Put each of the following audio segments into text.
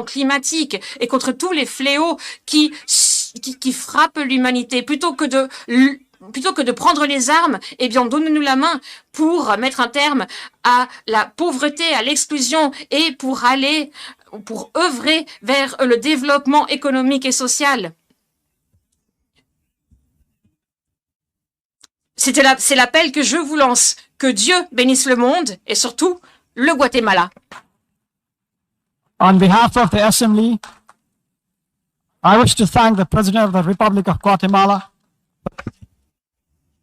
climatique et contre tous les fléaux qui frappent l'humanité, plutôt que de prendre les armes, eh bien, donnez-nous la main pour mettre un terme à la pauvreté, à l'exclusion et pour œuvrer vers le développement économique et social. C'est l'appel que je vous lance. Que Dieu bénisse le monde et surtout le Guatemala. On behalf of the Assembly, I wish to thank the President of the Republic of Guatemala.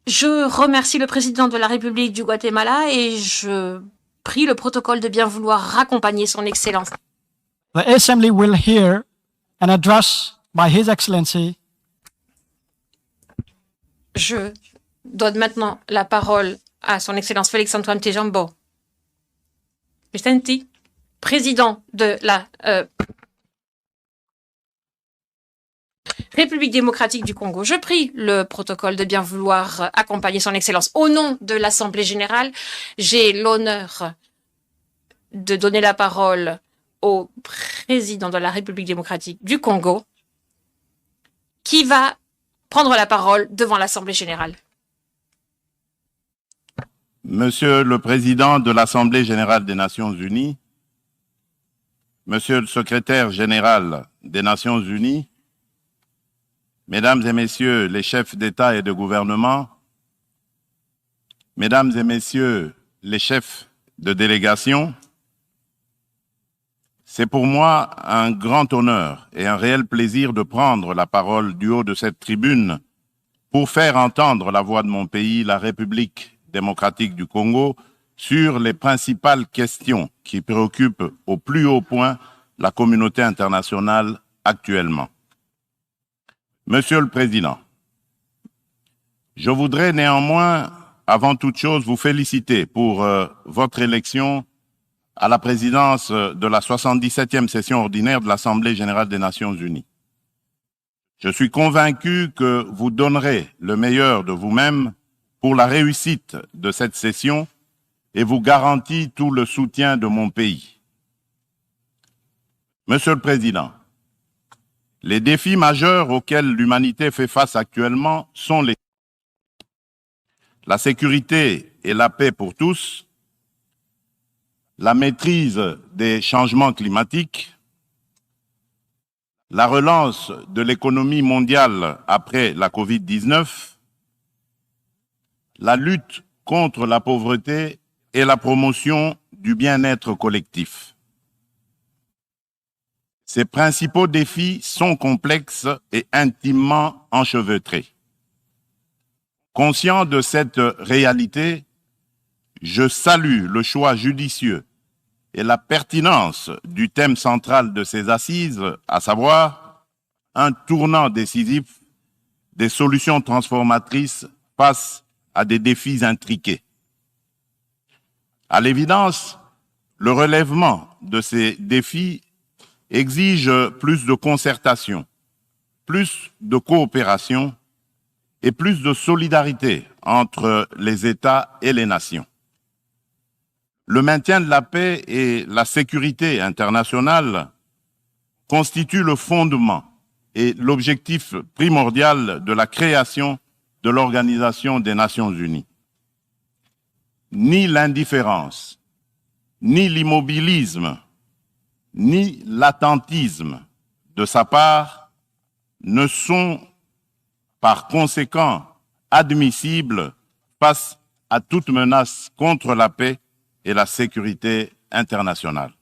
Je remercie le président de la République du Guatemala et je prie le protocole de bien vouloir raccompagner son Excellence. The Assembly will hear an address by His Excellency. Je donne maintenant la parole à son Excellence Félix-Antoine Tshilombo, président de la République démocratique du Congo. Je prie le protocole de bien vouloir accompagner son Excellence. Au nom de l'Assemblée générale, j'ai l'honneur de donner la parole au président de la République démocratique du Congo, qui va prendre la parole devant l'Assemblée générale. Monsieur le Président de l'Assemblée générale des Nations unies, Monsieur le Secrétaire général des Nations unies, Mesdames et Messieurs les chefs d'État et de gouvernement, Mesdames et Messieurs les chefs de délégation, c'est pour moi un grand honneur et un réel plaisir de prendre la parole du haut de cette tribune pour faire entendre la voix de mon pays, la République démocratique du Congo, sur les principales questions qui préoccupent au plus haut point la communauté internationale actuellement. Monsieur le Président, je voudrais néanmoins, avant toute chose, vous féliciter pour votre élection à la présidence de la 77e session ordinaire de l'Assemblée générale des Nations unies. Je suis convaincu que vous donnerez le meilleur de vous-même pour la réussite de cette session et vous garantis tout le soutien de mon pays. Monsieur le Président, les défis majeurs auxquels l'humanité fait face actuellement sont la sécurité et la paix pour tous, la maîtrise des changements climatiques, la relance de l'économie mondiale après la Covid-19, la lutte contre la pauvreté et la promotion du bien-être collectif. Ces principaux défis sont complexes et intimement enchevêtrés. Conscient de cette réalité, je salue le choix judicieux et la pertinence du thème central de ces assises, à savoir un tournant décisif des solutions transformatrices face à des défis intriqués. À l'évidence, le relèvement de ces défis exige plus de concertation, plus de coopération et plus de solidarité entre les États et les nations. Le maintien de la paix et la sécurité internationale constituent le fondement et l'objectif primordial de la création de l'Organisation des Nations unies. Ni l'indifférence, ni l'immobilisme, ni l'attentisme de sa part ne sont par conséquent admissibles face à toute menace contre la paix et la sécurité internationale.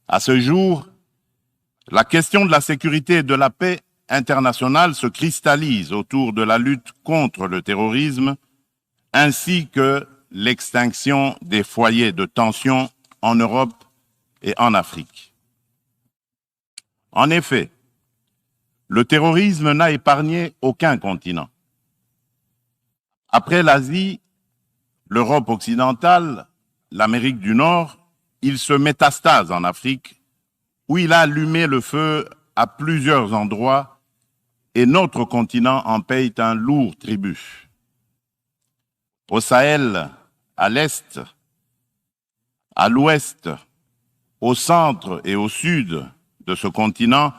À ce jour, la question de la sécurité et de la paix internationale se cristallise autour de la lutte contre le terrorisme ainsi que l'extinction des foyers de tension en Europe et en Afrique. En effet, le terrorisme n'a épargné aucun continent. Après l'Asie, l'Europe occidentale, l'Amérique du Nord, il se métastase en Afrique, où il a allumé le feu à plusieurs endroits et notre continent en paye un lourd tribut. Au Sahel, à l'Est, à l'Ouest, au centre et au sud de ce continent,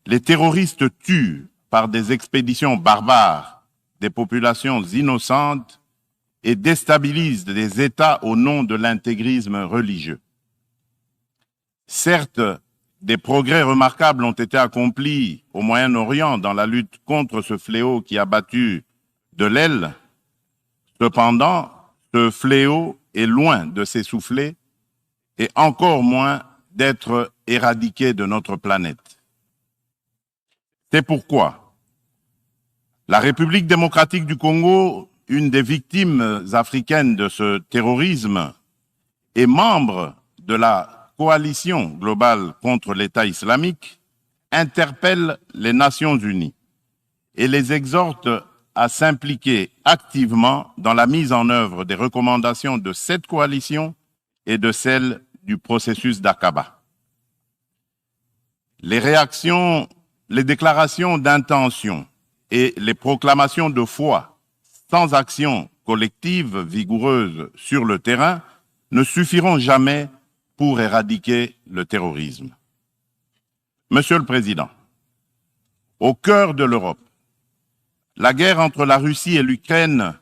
les terroristes tuent par des expéditions barbares des populations innocentes et déstabilisent des États au nom de l'intégrisme religieux. Certes, des progrès remarquables ont été accomplis au Moyen-Orient dans la lutte contre ce fléau qui a battu de l'aile. Cependant, ce fléau est loin de s'essouffler et encore moins d'être éradiqué de notre planète. C'est pourquoi la République démocratique du Congo, une des victimes africaines de ce terrorisme, est membre de la coalition globale contre l'État islamique, interpelle les Nations unies et les exhorte à s'impliquer activement dans la mise en œuvre des recommandations de cette coalition et de celles du processus d'Aqaba. Les réactions, les déclarations d'intention et les proclamations de foi sans action collective vigoureuse sur le terrain ne suffiront jamais pour éradiquer le terrorisme. Monsieur le Président, au cœur de l'Europe, la guerre entre la Russie et l'Ukraine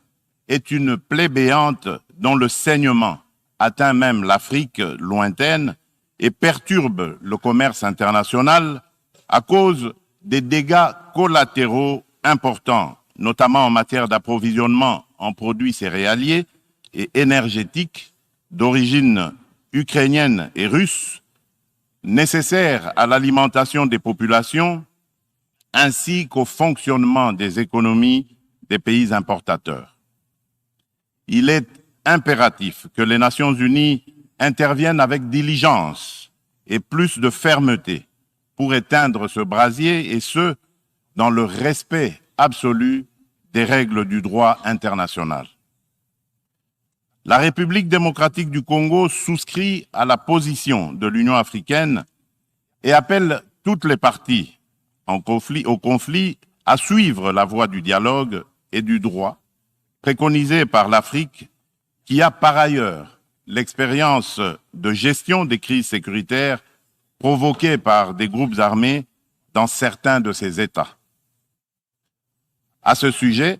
est une plaie béante dont le saignement atteint même l'Afrique lointaine et perturbe le commerce international à cause des dégâts collatéraux importants, notamment en matière d'approvisionnement en produits céréaliers et énergétiques d'origine ukrainienne et russe, nécessaires à l'alimentation des populations ainsi qu'au fonctionnement des économies des pays importateurs. Il est impératif que les Nations unies interviennent avec diligence et plus de fermeté pour éteindre ce brasier, et ce, dans le respect absolu des règles du droit international. La République démocratique du Congo souscrit à la position de l'Union africaine et appelle toutes les parties au conflit à suivre la voie du dialogue et du droit préconisée par l'Afrique, qui a par ailleurs l'expérience de gestion des crises sécuritaires provoquées par des groupes armés dans certains de ces États. À ce sujet,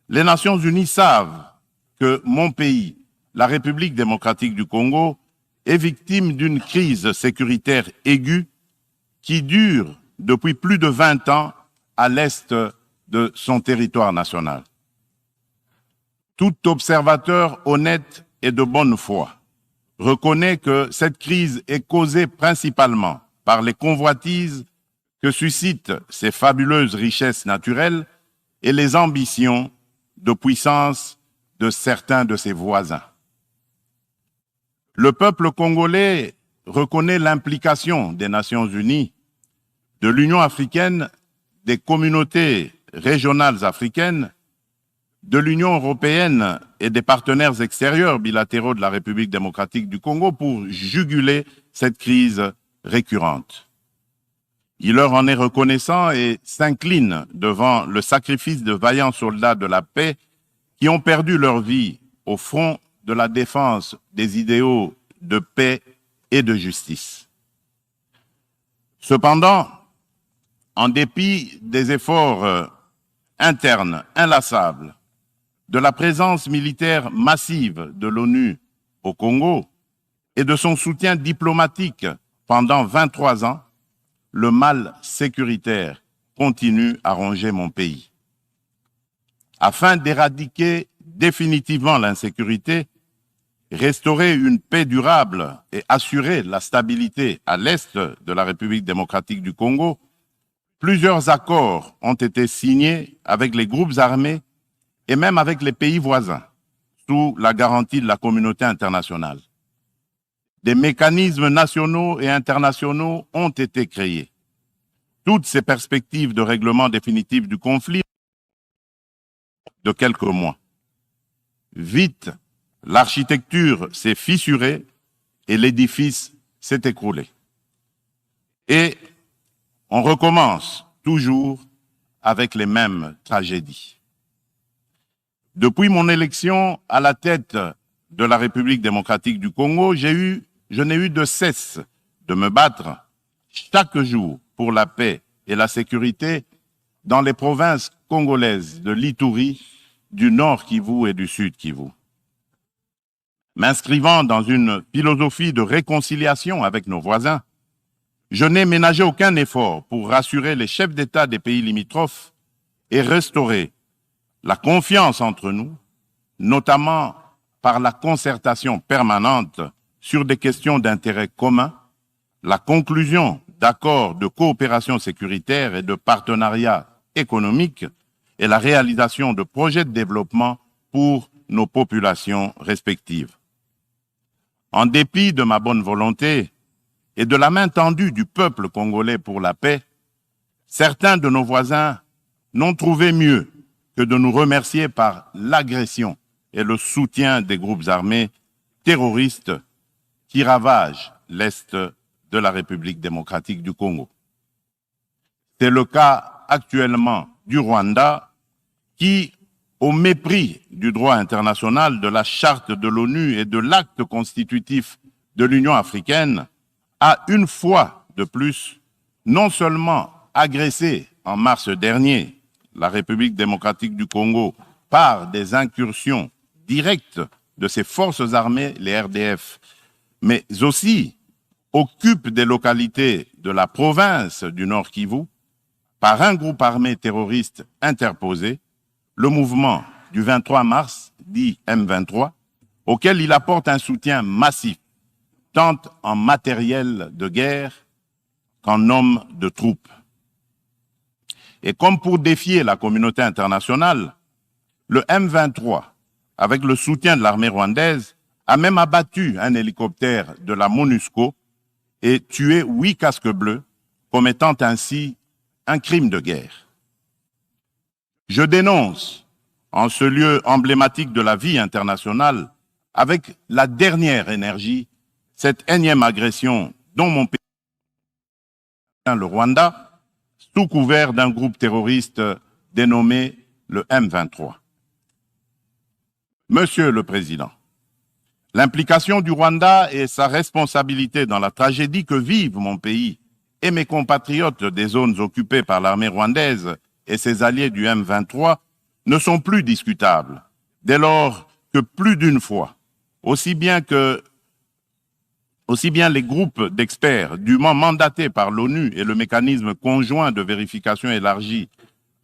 les Nations unies savent que mon pays, la République démocratique du Congo, est victime d'une crise sécuritaire aiguë qui dure depuis plus de 20 ans à l'est de son territoire national. Tout observateur honnête et de bonne foi reconnaît que cette crise est causée principalement par les convoitises que suscitent ces fabuleuses richesses naturelles et les ambitions de puissance de certains de ses voisins. Le peuple congolais reconnaît l'implication des Nations unies, de l'Union africaine, des communautés régionales africaines, de l'Union européenne et des partenaires extérieurs bilatéraux de la République démocratique du Congo pour juguler cette crise récurrente. Il leur en est reconnaissant et s'incline devant le sacrifice de vaillants soldats de la paix qui ont perdu leur vie au front de la défense des idéaux de paix et de justice. Cependant, en dépit des efforts internes inlassables, de la présence militaire massive de l'ONU au Congo et de son soutien diplomatique pendant 23 ans, le mal sécuritaire continue à ronger mon pays. Afin d'éradiquer définitivement l'insécurité, restaurer une paix durable et assurer la stabilité à l'est de la République démocratique du Congo, plusieurs accords ont été signés avec les groupes armés et même avec les pays voisins, sous la garantie de la communauté internationale. Des mécanismes nationaux et internationaux ont été créés. Toutes ces perspectives de règlement définitif du conflit de quelques mois. Vite, l'architecture s'est fissurée et l'édifice s'est écroulé. Et on recommence toujours avec les mêmes tragédies. Depuis mon élection à la tête de la République démocratique du Congo, j'ai eu je n'ai eu de cesse de me battre chaque jour pour la paix et la sécurité dans les provinces congolaises de l'Ituri, du Nord Kivu et du Sud Kivu. M'inscrivant dans une philosophie de réconciliation avec nos voisins, je n'ai ménagé aucun effort pour rassurer les chefs d'État des pays limitrophes et restaurer la confiance entre nous, notamment par la concertation permanente sur des questions d'intérêt commun, la conclusion d'accords de coopération sécuritaire et de partenariat économique et la réalisation de projets de développement pour nos populations respectives. En dépit de ma bonne volonté et de la main tendue du peuple congolais pour la paix, certains de nos voisins n'ont trouvé mieux que de nous remercier par l'agression et le soutien des groupes armés terroristes qui ravagent l'Est de la République démocratique du Congo. C'est le cas actuellement du Rwanda qui, au mépris du droit international, de la charte de l'ONU et de l'acte constitutif de l'Union africaine, a une fois de plus non seulement agressé en mars dernier la République démocratique du Congo par des incursions directes de ses forces armées, les RDF, mais aussi occupe des localités de la province du Nord Kivu par un groupe armé terroriste interposé, le mouvement du 23 mars, dit M23, auquel il apporte un soutien massif, tant en matériel de guerre qu'en hommes de troupes. Et comme pour défier la communauté internationale, le M23, avec le soutien de l'armée rwandaise, a même abattu un hélicoptère de la MONUSCO et tué 8 casques bleus, commettant ainsi un crime de guerre. Je dénonce, en ce lieu emblématique de la vie internationale, avec la dernière énergie, cette énième agression dont mon pays, le Rwanda, sous couvert d'un groupe terroriste dénommé le M23. Monsieur le Président, l'implication du Rwanda et sa responsabilité dans la tragédie que vivent mon pays et mes compatriotes des zones occupées par l'armée rwandaise et ses alliés du M23 ne sont plus discutables, dès lors que plus d'une fois, aussi bien les groupes d'experts dûment mandatés par l'ONU et le mécanisme conjoint de vérification élargie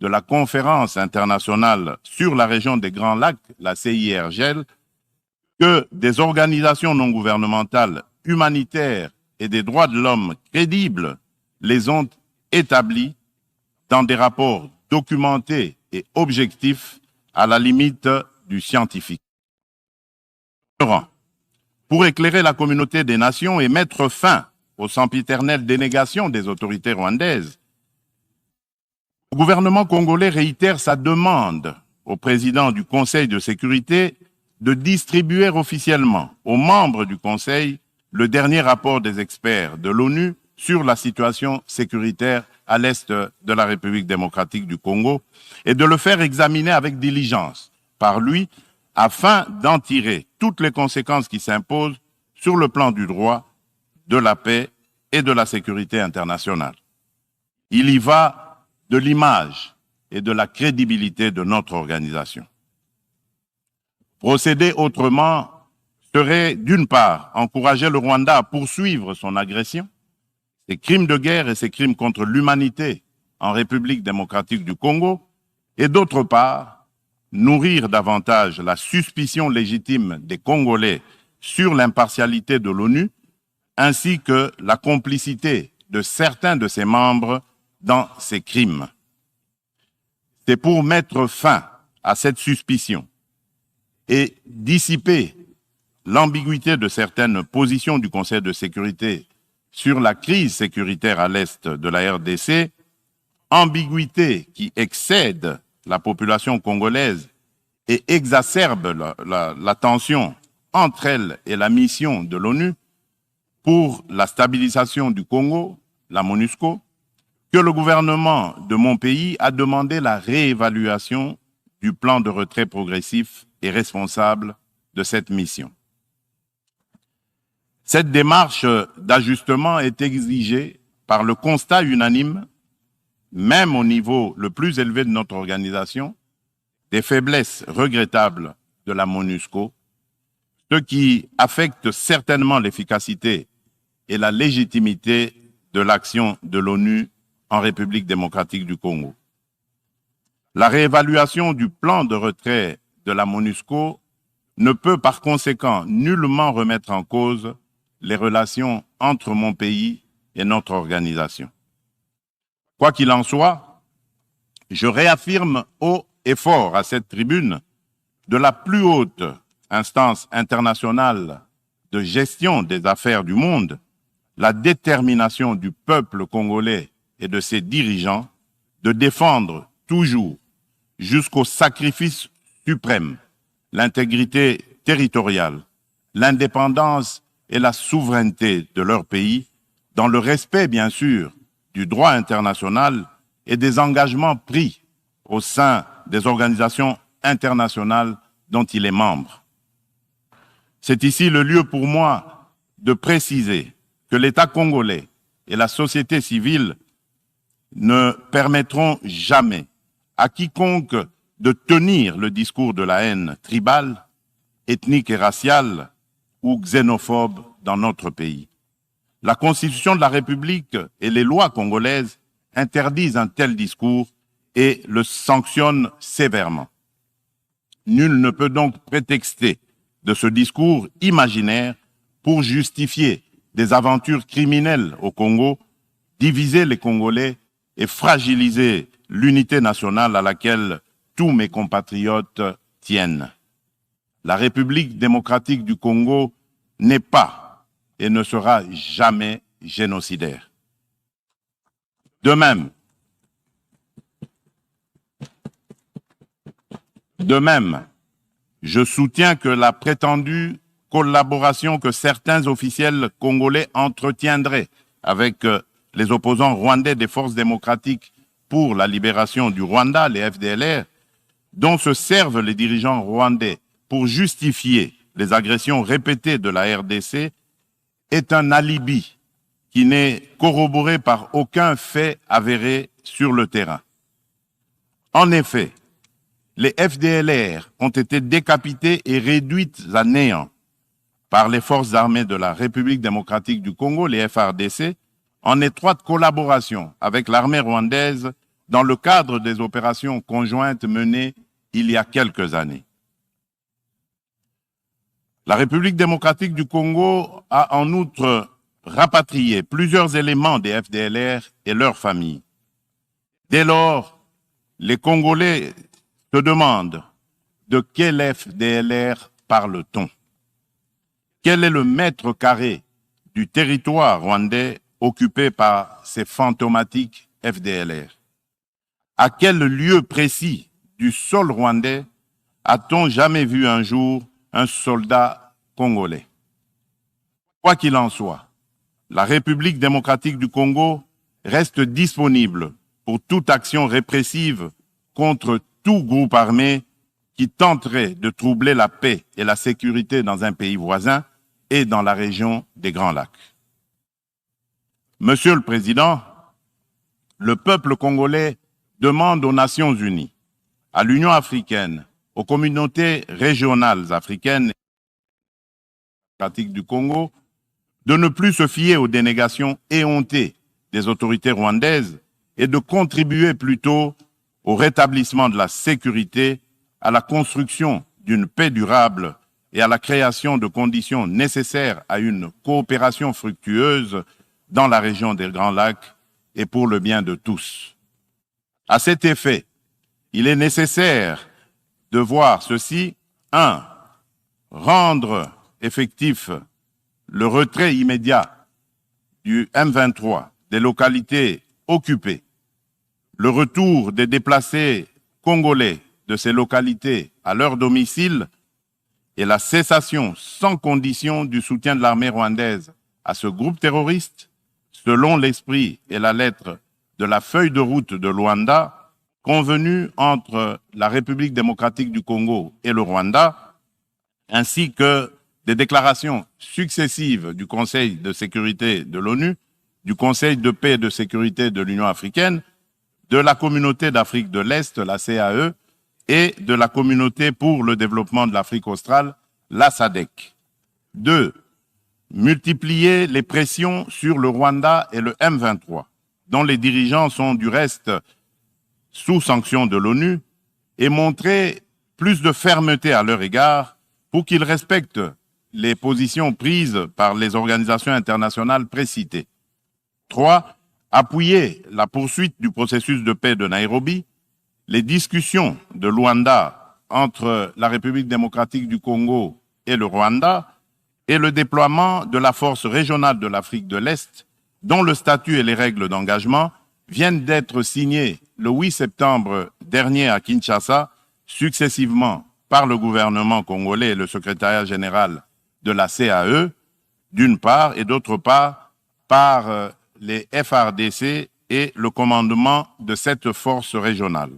de la conférence internationale sur la région des Grands Lacs, la CIRGL, que des organisations non gouvernementales humanitaires et des droits de l'homme crédibles les ont établis dans des rapports documentés et objectifs à la limite du scientifique. Pour éclairer la communauté des nations et mettre fin aux sempiternelles dénégations des autorités rwandaises, le gouvernement congolais réitère sa demande au président du Conseil de sécurité de distribuer officiellement aux membres du Conseil le dernier rapport des experts de l'ONU sur la situation sécuritaire à l'est de la République démocratique du Congo et de le faire examiner avec diligence par lui afin d'en tirer toutes les conséquences qui s'imposent sur le plan du droit, de la paix et de la sécurité internationale. Il y va de l'image et de la crédibilité de notre organisation. Procéder autrement serait, d'une part, encourager le Rwanda à poursuivre son agression, ses crimes de guerre et ses crimes contre l'humanité en République démocratique du Congo, et d'autre part, nourrir davantage la suspicion légitime des Congolais sur l'impartialité de l'ONU, ainsi que la complicité de certains de ses membres dans ces crimes. C'est pour mettre fin à cette suspicion et dissiper l'ambiguïté de certaines positions du Conseil de sécurité sur la crise sécuritaire à l'est de la RDC, ambiguïté qui excède la population congolaise et exacerbe la tension entre elle et la mission de l'ONU pour la stabilisation du Congo, la MONUSCO, que le gouvernement de mon pays a demandé la réévaluation du plan de retrait progressif et responsable de cette mission. Cette démarche d'ajustement est exigée par le constat unanime, même au niveau le plus élevé de notre organisation, des faiblesses regrettables de la MONUSCO, ce qui affecte certainement l'efficacité et la légitimité de l'action de l'ONU en République démocratique du Congo. La réévaluation du plan de retrait de la MONUSCO ne peut par conséquent nullement remettre en cause les relations entre mon pays et notre organisation. Quoi qu'il en soit, je réaffirme haut et fort à cette tribune de la plus haute instance internationale de gestion des affaires du monde, la détermination du peuple congolais et de ses dirigeants de défendre toujours, jusqu'au sacrifice suprême, l'intégrité territoriale, l'indépendance et la souveraineté de leur pays, dans le respect, bien sûr, du droit international et des engagements pris au sein des organisations internationales dont il est membre. C'est ici le lieu pour moi de préciser que l'État congolais et la société civile ne permettront jamais à quiconque de tenir le discours de la haine tribale, ethnique et raciale ou xénophobe dans notre pays. La Constitution de la République et les lois congolaises interdisent un tel discours et le sanctionnent sévèrement. Nul ne peut donc prétexter de ce discours imaginaire pour justifier des aventures criminelles au Congo, diviser les Congolais et fragiliser l'unité nationale à laquelle tous mes compatriotes tiennent. La République démocratique du Congo n'est pas et ne sera jamais génocidaire. De même, je soutiens que la prétendue collaboration que certains officiels congolais entretiendraient avec les opposants rwandais des forces démocratiques pour la libération du Rwanda, les FDLR, dont se servent les dirigeants rwandais pour justifier les agressions répétées de la RDC, est un alibi qui n'est corroboré par aucun fait avéré sur le terrain. En effet, les FDLR ont été décapités et réduites à néant par les forces armées de la République démocratique du Congo, les FARDC, en étroite collaboration avec l'armée rwandaise dans le cadre des opérations conjointes menées il y a quelques années. La République démocratique du Congo a en outre rapatrié plusieurs éléments des FDLR et leurs familles. Dès lors, les Congolais se demandent de quel FDLR parle-t-on? Quel est le mètre carré du territoire rwandais occupé par ces fantomatiques FDLR? À quel lieu précis du sol rwandais a-t-on jamais vu un jour un soldat congolais? Quoi qu'il en soit, la République démocratique du Congo reste disponible pour toute action répressive contre tout groupe armé qui tenterait de troubler la paix et la sécurité dans un pays voisin et dans la région des Grands Lacs. Monsieur le Président, le peuple congolais demande aux Nations Unies, à l'Union africaine, aux communautés régionales africaines et démocratiques du Congo de ne plus se fier aux dénégations éhontées des autorités rwandaises et de contribuer plutôt au rétablissement de la sécurité, à la construction d'une paix durable et à la création de conditions nécessaires à une coopération fructueuse dans la région des Grands Lacs et pour le bien de tous. À cet effet, il est nécessaire de voir ceci. 1. Rendre effectif le retrait immédiat du M23 des localités occupées, le retour des déplacés congolais de ces localités à leur domicile et la cessation sans condition du soutien de l'armée rwandaise à ce groupe terroriste, selon l'esprit et la lettre de la feuille de route de Luanda, convenue entre la République démocratique du Congo et le Rwanda, ainsi que des déclarations successives du Conseil de sécurité de l'ONU, du Conseil de paix et de sécurité de l'Union africaine, de la Communauté d'Afrique de l'Est, la CAE, et de la Communauté pour le développement de l'Afrique australe, la SADC. 2. Multiplier les pressions sur le Rwanda et le M23, dont les dirigeants sont du reste sous sanction de l'ONU, et montrer plus de fermeté à leur égard pour qu'ils respectent les positions prises par les organisations internationales précitées. 3. Appuyer la poursuite du processus de paix de Nairobi, les discussions de Luanda entre la République démocratique du Congo et le Rwanda, et le déploiement de la force régionale de l'Afrique de l'Est, dont le statut et les règles d'engagement viennent d'être signés le 8 septembre dernier à Kinshasa, successivement par le gouvernement congolais et le secrétariat général de la CAE, d'une part, et d'autre part, par les FARDC et le commandement de cette force régionale.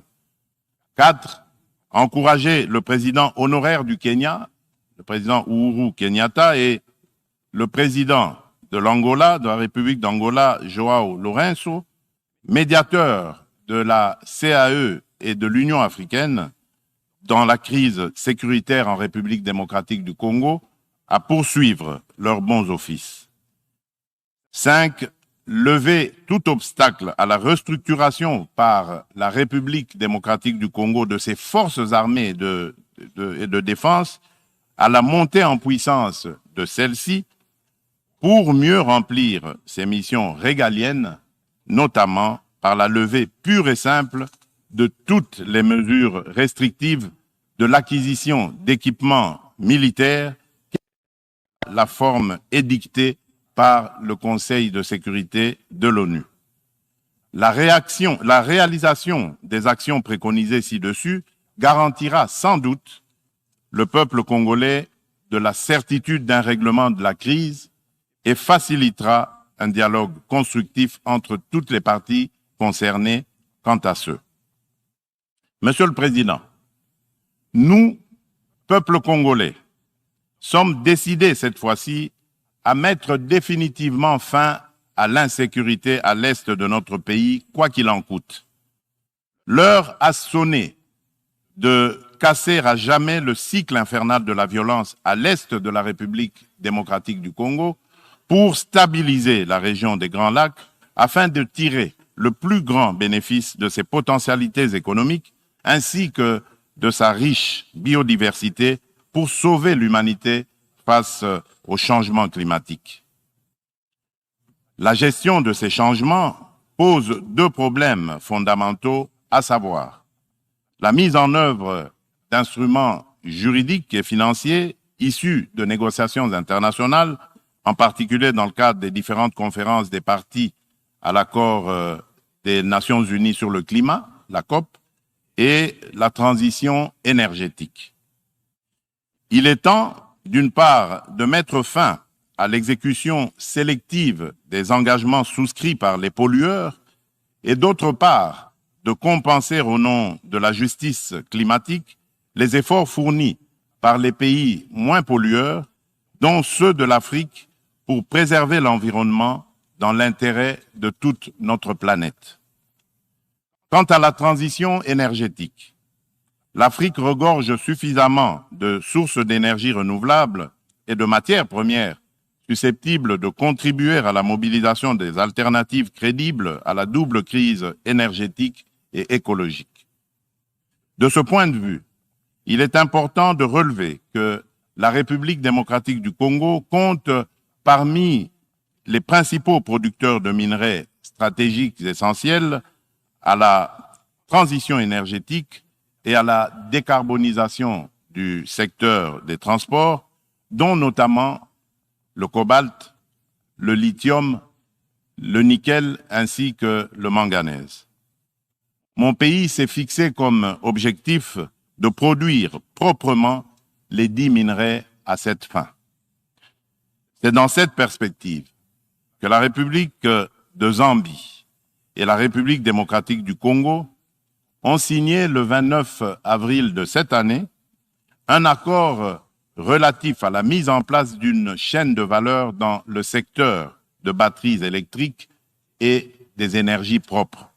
4. Encourager le président honoraire du Kenya, le président Uhuru Kenyatta, et le président de l'Angola, de la République d'Angola, João Lourenço, médiateur de la CAE et de l'Union africaine dans la crise sécuritaire en République démocratique du Congo, à poursuivre leurs bons offices. 5. Lever tout obstacle à la restructuration par la République démocratique du Congo de ses forces armées et de défense, à la montée en puissance de celle-ci pour mieux remplir ses missions régaliennes, notamment par la levée pure et simple de toutes les mesures restrictives de l'acquisition d'équipements militaires, la forme édictée par le Conseil de sécurité de l'ONU. La réalisation des actions préconisées ci-dessus garantira sans doute le peuple congolais de la certitude d'un règlement de la crise et facilitera un dialogue constructif entre toutes les parties concernées quant à ceux. Monsieur le Président, nous, peuple congolais, sommes décidés cette fois-ci à mettre définitivement fin à l'insécurité à l'est de notre pays, quoi qu'il en coûte. L'heure a sonné de casser à jamais le cycle infernal de la violence à l'est de la République démocratique du Congo pour stabiliser la région des Grands Lacs afin de tirer le plus grand bénéfice de ses potentialités économiques ainsi que de sa riche biodiversité pour sauver l'humanité face au changement climatique. La gestion de ces changements pose deux problèmes fondamentaux, à savoir la mise en œuvre d'instruments juridiques et financiers issus de négociations internationales, en particulier dans le cadre des différentes conférences des parties à l'accord des Nations Unies sur le climat, la COP, et la transition énergétique. Il est temps, d'une part, de mettre fin à l'exécution sélective des engagements souscrits par les pollueurs et d'autre part, de compenser au nom de la justice climatique les efforts fournis par les pays moins pollueurs, dont ceux de l'Afrique, pour préserver l'environnement dans l'intérêt de toute notre planète. Quant à la transition énergétique, l'Afrique regorge suffisamment de sources d'énergie renouvelables et de matières premières susceptibles de contribuer à la mobilisation des alternatives crédibles à la double crise énergétique et écologique. De ce point de vue, il est important de relever que la République démocratique du Congo compte parmi les principaux producteurs de minerais stratégiques essentiels à la transition énergétique et à la décarbonisation du secteur des transports, dont notamment le cobalt, le lithium, le nickel ainsi que le manganèse. Mon pays s'est fixé comme objectif de produire proprement les 10 minerais à cette fin. C'est dans cette perspective que la République de Zambie et la République démocratique du Congo ont signé le 29 avril de cette année un accord relatif à la mise en place d'une chaîne de valeur dans le secteur de batteries électriques et des énergies propres.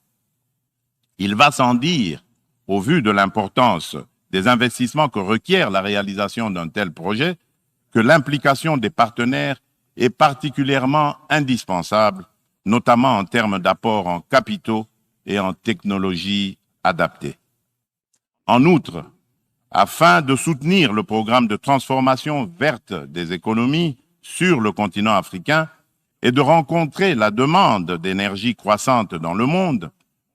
Il va sans dire, au vu de l'importance des investissements que requiert la réalisation d'un tel projet, que l'implication des partenaires est particulièrement indispensable, notamment en termes d'apport en capitaux et en technologies adaptées. En outre, afin de soutenir le programme de transformation verte des économies sur le continent africain et de rencontrer la demande d'énergie croissante dans le monde,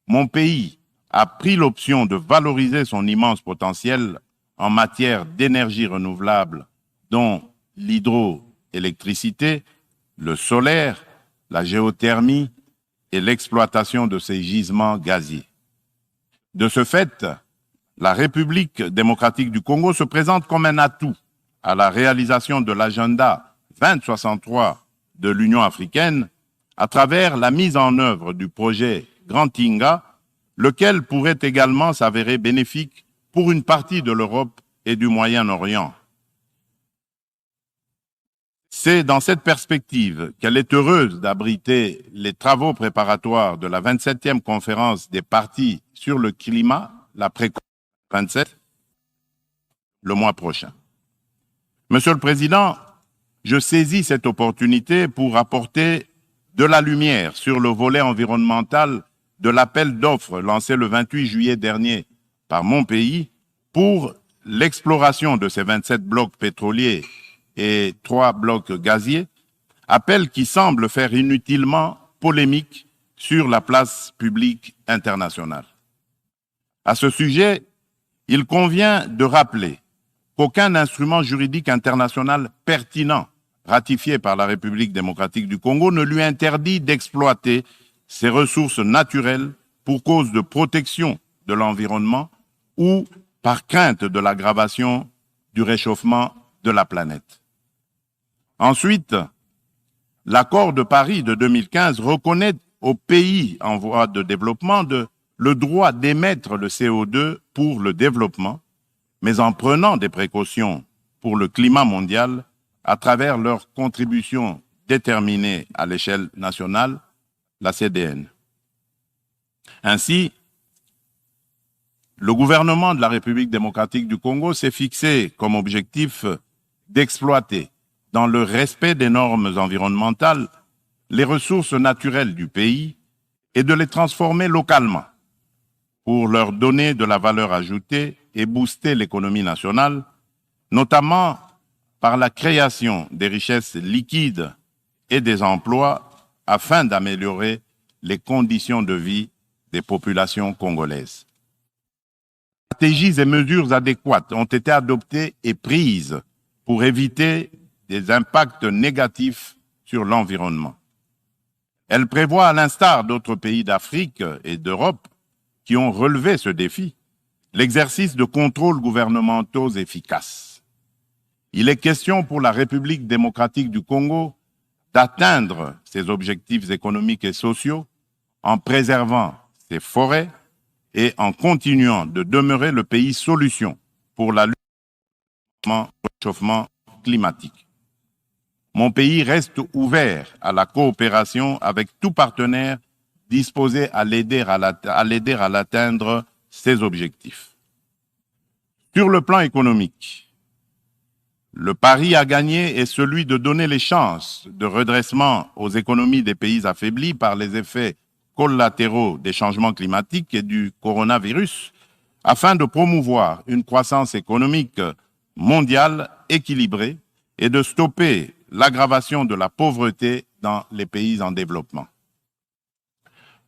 mon pays a pris l'option de valoriser son immense potentiel en matière d'énergie renouvelable, dont l'hydroélectricité, le solaire, la géothermie et l'exploitation de ces gisements gaziers. De ce fait, la République démocratique du Congo se présente comme un atout à la réalisation de l'agenda 2063 de l'Union africaine à travers la mise en œuvre du projet Grand Inga, lequel pourrait également s'avérer bénéfique pour une partie de l'Europe et du Moyen-Orient. C'est dans cette perspective qu'elle est heureuse d'abriter les travaux préparatoires de la 27e conférence des partis sur le climat, la pré-27, le mois prochain. Monsieur le Président, je saisis cette opportunité pour apporter de la lumière sur le volet environnemental de l'appel d'offres lancé le 28 juillet dernier par mon pays pour l'exploration de ces 27 blocs pétroliers et 3 blocs gaziers, appel qui semble faire inutilement polémique sur la place publique internationale. À ce sujet, il convient de rappeler qu'aucun instrument juridique international pertinent ratifié par la République démocratique du Congo ne lui interdit d'exploiter ses ressources naturelles pour cause de protection de l'environnement ou par crainte de l'aggravation du réchauffement de la planète. Ensuite, l'accord de Paris de 2015 reconnaît aux pays en voie de développement le droit d'émettre le CO2 pour le développement, mais en prenant des précautions pour le climat mondial à travers leur contribution déterminée à l'échelle nationale, la CDN. Ainsi, le gouvernement de la République démocratique du Congo s'est fixé comme objectif d'exploiter, dans le respect des normes environnementales, les ressources naturelles du pays et de les transformer localement pour leur donner de la valeur ajoutée et booster l'économie nationale, notamment par la création des richesses liquides et des emplois afin d'améliorer les conditions de vie des populations congolaises. Stratégies et mesures adéquates ont été adoptées et prises pour éviter des impacts négatifs sur l'environnement. Elle prévoit, à l'instar d'autres pays d'Afrique et d'Europe qui ont relevé ce défi, l'exercice de contrôles gouvernementaux efficaces. Il est question pour la République démocratique du Congo d'atteindre ses objectifs économiques et sociaux en préservant ses forêts et en continuant de demeurer le pays solution pour la lutte contre le réchauffement climatique. Mon pays reste ouvert à la coopération avec tout partenaire disposé à l'aider à l'atteindre ses objectifs. Sur le plan économique, le pari à gagner est celui de donner les chances de redressement aux économies des pays affaiblis par les effets collatéraux des changements climatiques et du coronavirus, afin de promouvoir une croissance économique mondiale équilibrée et de stopper l'aggravation de la pauvreté dans les pays en développement.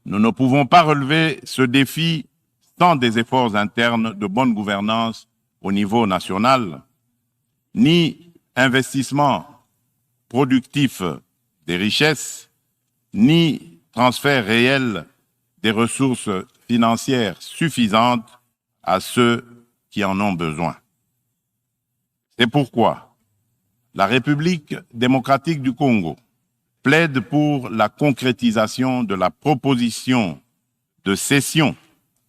Nous ne pouvons pas relever ce défi sans des efforts internes de bonne gouvernance au niveau national, ni investissement productif des richesses, ni transfert réel des ressources financières suffisantes à ceux qui en ont besoin. C'est pourquoi la République démocratique du Congo plaide pour la concrétisation de la proposition de cession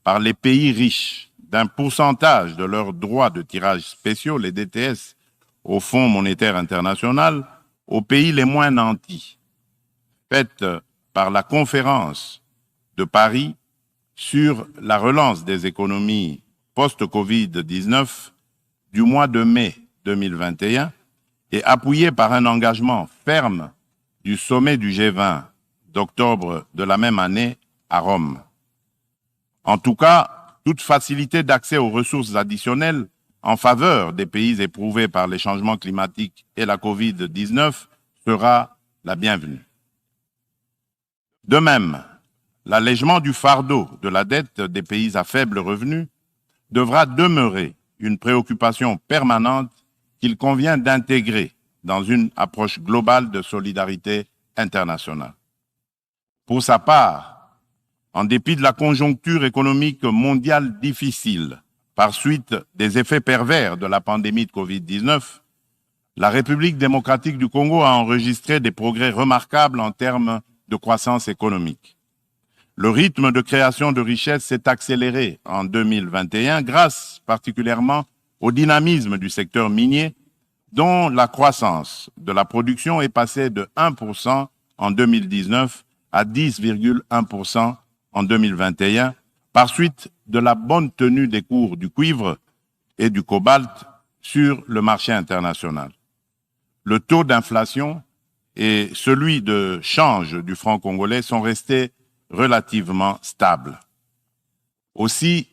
par les pays riches d'un pourcentage de leurs droits de tirage spéciaux, les DTS, au Fonds monétaire international aux pays les moins nantis, faite par la conférence de Paris sur la relance des économies post-Covid-19 du mois de mai 2021 et appuyée par un engagement ferme du sommet du G20 d'octobre de la même année à Rome. En tout cas, toute facilité d'accès aux ressources additionnelles en faveur des pays éprouvés par les changements climatiques et la Covid-19 sera la bienvenue. De même, l'allègement du fardeau de la dette des pays à faible revenu devra demeurer une préoccupation permanente qu'il convient d'intégrer dans une approche globale de solidarité internationale. Pour sa part, en dépit de la conjoncture économique mondiale difficile par suite des effets pervers de la pandémie de Covid-19, la République démocratique du Congo a enregistré des progrès remarquables en termes de croissance économique. Le rythme de création de richesses s'est accéléré en 2021 grâce particulièrement au dynamisme du secteur minier dont la croissance de la production est passée de 1% en 2019 à 10,1% en 2021 par suite de la bonne tenue des cours du cuivre et du cobalt sur le marché international. Le taux d'inflation et celui de change du franc congolais sont restés relativement stables. Aussi,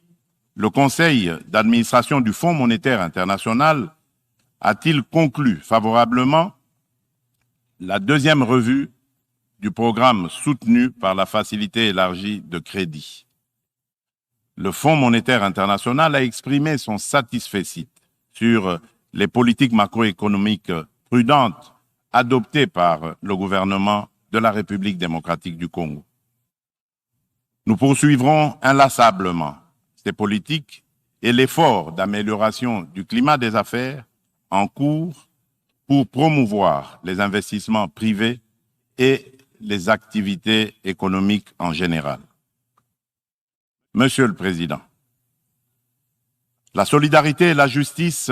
le Conseil d'administration du Fonds monétaire international a-t-il conclu favorablement la deuxième revue du programme soutenu par la facilité élargie de crédit. Le Fonds monétaire international a exprimé son satisfecit sur les politiques macroéconomiques prudentes adoptées par le gouvernement de la République démocratique du Congo. Nous poursuivrons inlassablement ces politiques et l'effort d'amélioration du climat des affaires en cours pour promouvoir les investissements privés et les activités économiques en général. Monsieur le Président, la solidarité et la justice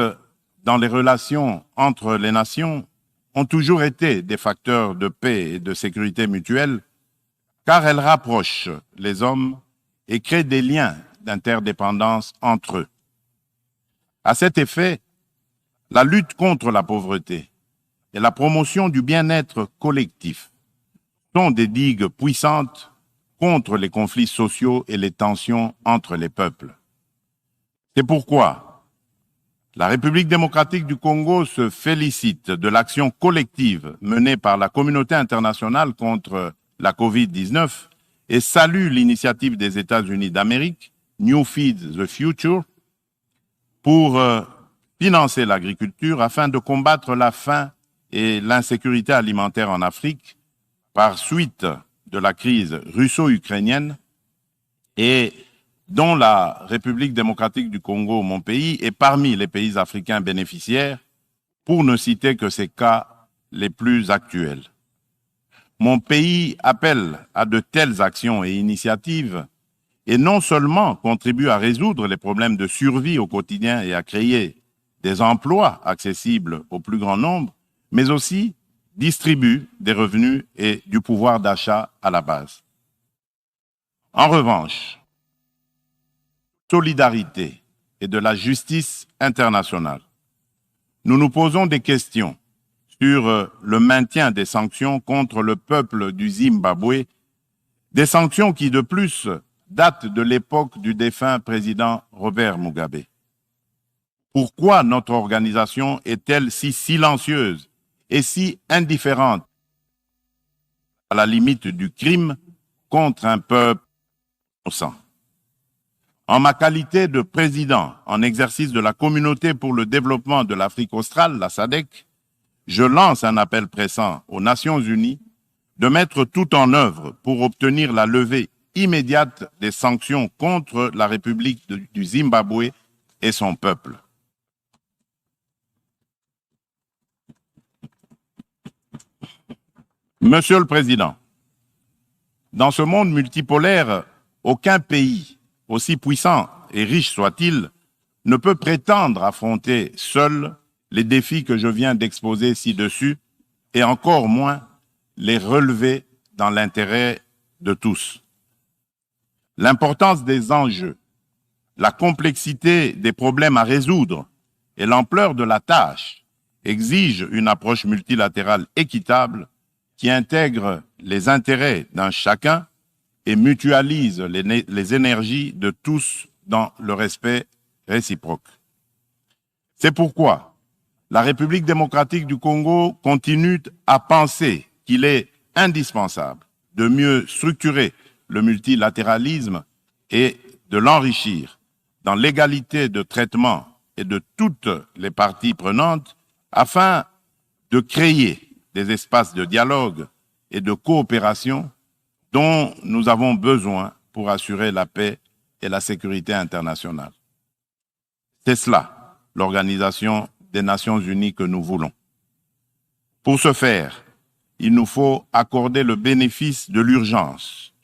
dans les relations entre les nations ont toujours été des facteurs de paix et de sécurité mutuelle car elles rapprochent les hommes et créent des liens d'interdépendance entre eux. À cet effet, la lutte contre la pauvreté et la promotion du bien-être collectif sont des digues puissantes contre les conflits sociaux et les tensions entre les peuples. C'est pourquoi la République démocratique du Congo se félicite de l'action collective menée par la communauté internationale contre la Covid-19 et salue l'initiative des États-Unis d'Amérique, New Feed the Future, pour financer l'agriculture afin de combattre la faim et l'insécurité alimentaire en Afrique par suite de la crise russo-ukrainienne et dont la République démocratique du Congo, mon pays, est parmi les pays africains bénéficiaires, pour ne citer que ces cas les plus actuels. Mon pays appelle à de telles actions et initiatives et non seulement contribue à résoudre les problèmes de survie au quotidien et à créer des emplois accessibles au plus grand nombre, mais aussi distribue des revenus et du pouvoir d'achat à la base. En revanche, solidarité et de la justice internationale. Nous nous posons des questions sur le maintien des sanctions contre le peuple du Zimbabwe, des sanctions qui, de plus, datent de l'époque du défunt président Robert Mugabe. Pourquoi notre organisation est-elle si silencieuse et si indifférente à la limite du crime contre un peuple innocent? En ma qualité de président en exercice de la Communauté pour le développement de l'Afrique australe, la SADC, je lance un appel pressant aux Nations Unies de mettre tout en œuvre pour obtenir la levée immédiate des sanctions contre la République du Zimbabwe et son peuple. Monsieur le Président, dans ce monde multipolaire, aucun pays, aussi puissant et riche soit-il, ne peut prétendre affronter seul les défis que je viens d'exposer ci-dessus et encore moins les relever dans l'intérêt de tous. L'importance des enjeux, la complexité des problèmes à résoudre et l'ampleur de la tâche exigent une approche multilatérale équitable qui intègre les intérêts d'un chacun et mutualise les énergies de tous dans le respect réciproque. C'est pourquoi la République démocratique du Congo continue à penser qu'il est indispensable de mieux structurer le multilatéralisme et de l'enrichir dans l'égalité de traitement et de toutes les parties prenantes afin de créer des espaces de dialogue et de coopération dont nous avons besoin pour assurer la paix et la sécurité internationale. C'est cela, l'Organisation des Nations Unies que nous voulons. Pour ce faire, il nous faut accorder le bénéfice de l'urgence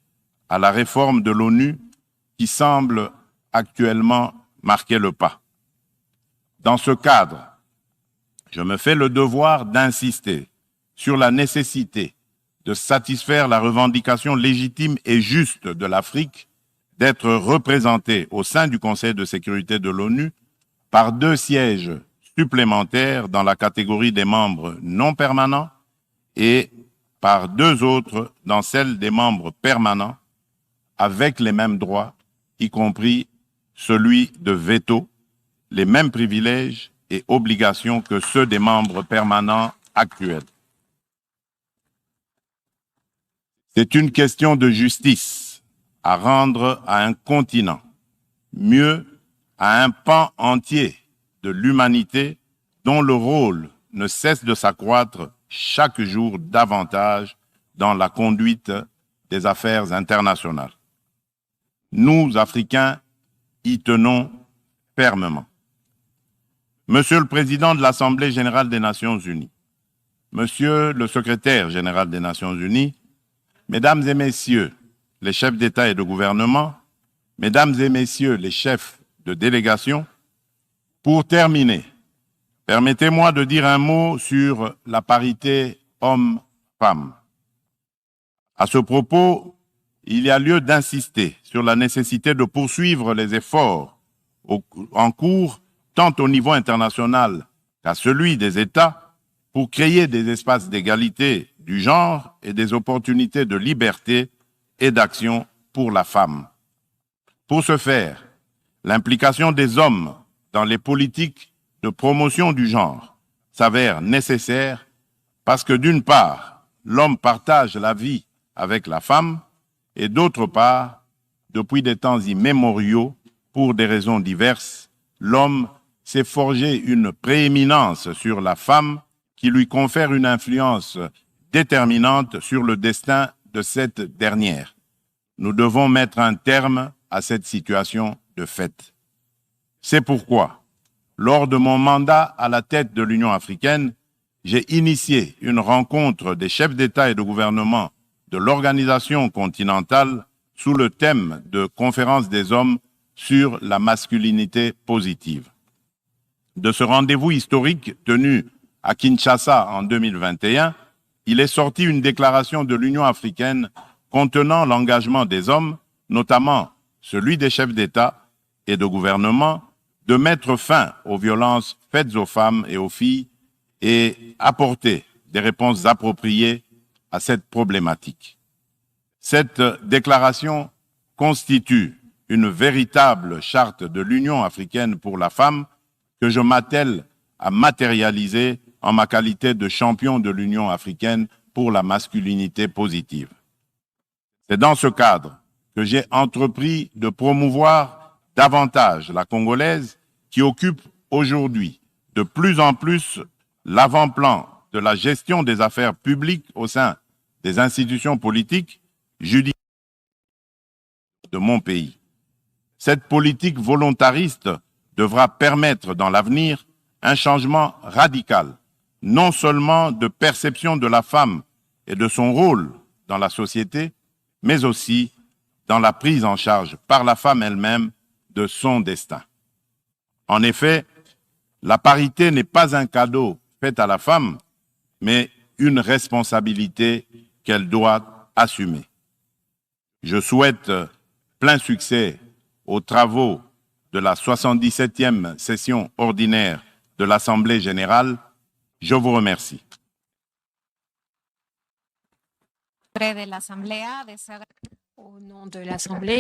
à la réforme de l'ONU qui semble actuellement marquer le pas. Dans ce cadre, je me fais le devoir d'insister sur la nécessité de satisfaire la revendication légitime et juste de l'Afrique d'être représentée au sein du Conseil de sécurité de l'ONU par 2 sièges supplémentaires dans la catégorie des membres non permanents et par 2 autres dans celle des membres permanents avec les mêmes droits, y compris celui de veto, les mêmes privilèges et obligations que ceux des membres permanents actuels. C'est une question de justice à rendre à un continent, mieux à un pan entier de l'humanité dont le rôle ne cesse de s'accroître chaque jour davantage dans la conduite des affaires internationales. Nous, Africains, y tenons fermement. Monsieur le Président de l'Assemblée générale des Nations unies, Monsieur le Secrétaire général des Nations unies, Mesdames et Messieurs les chefs d'État et de gouvernement, Mesdames et Messieurs les chefs de délégation, pour terminer, permettez-moi de dire un mot sur la parité homme-femme. À ce propos, il y a lieu d'insister sur la nécessité de poursuivre les efforts en cours tant au niveau international qu'à celui des États pour créer des espaces d'égalité du genre et des opportunités de liberté et d'action pour la femme. Pour ce faire, l'implication des hommes dans les politiques de promotion du genre s'avère nécessaire parce que d'une part, l'homme partage la vie avec la femme et d'autre part, depuis des temps immémoriaux, pour des raisons diverses, l'homme s'est forgé une prééminence sur la femme qui lui confère une influence déterminante sur le destin de cette dernière. Nous devons mettre un terme à cette situation de fait. C'est pourquoi, lors de mon mandat à la tête de l'Union africaine, j'ai initié une rencontre des chefs d'État et de gouvernement de l'organisation continentale sous le thème de Conférence des hommes sur la masculinité positive. De ce rendez-vous historique tenu à Kinshasa en 2021, il est sorti une déclaration de l'Union africaine contenant l'engagement des hommes, notamment celui des chefs d'État et de gouvernement, de mettre fin aux violences faites aux femmes et aux filles et apporter des réponses appropriées à cette problématique. Cette déclaration constitue une véritable charte de l'Union africaine pour la femme que je m'attelle à matérialiser en ma qualité de champion de l'Union africaine pour la masculinité positive. C'est dans ce cadre que j'ai entrepris de promouvoir davantage la Congolaise qui occupe aujourd'hui de plus en plus l'avant-plan de la gestion des affaires publiques au sein des institutions politiques, judiciaires de mon pays. Cette politique volontariste devra permettre dans l'avenir un changement radical, non seulement de perception de la femme et de son rôle dans la société, mais aussi dans la prise en charge par la femme elle-même de son destin. En effet, La parité n'est pas un cadeau fait à la femme, mais une responsabilité qu'elle doit assumer. Je souhaite plein succès aux travaux de la 77e session ordinaire de l'Assemblée générale. Je vous remercie. Au nom de l'Assemblée,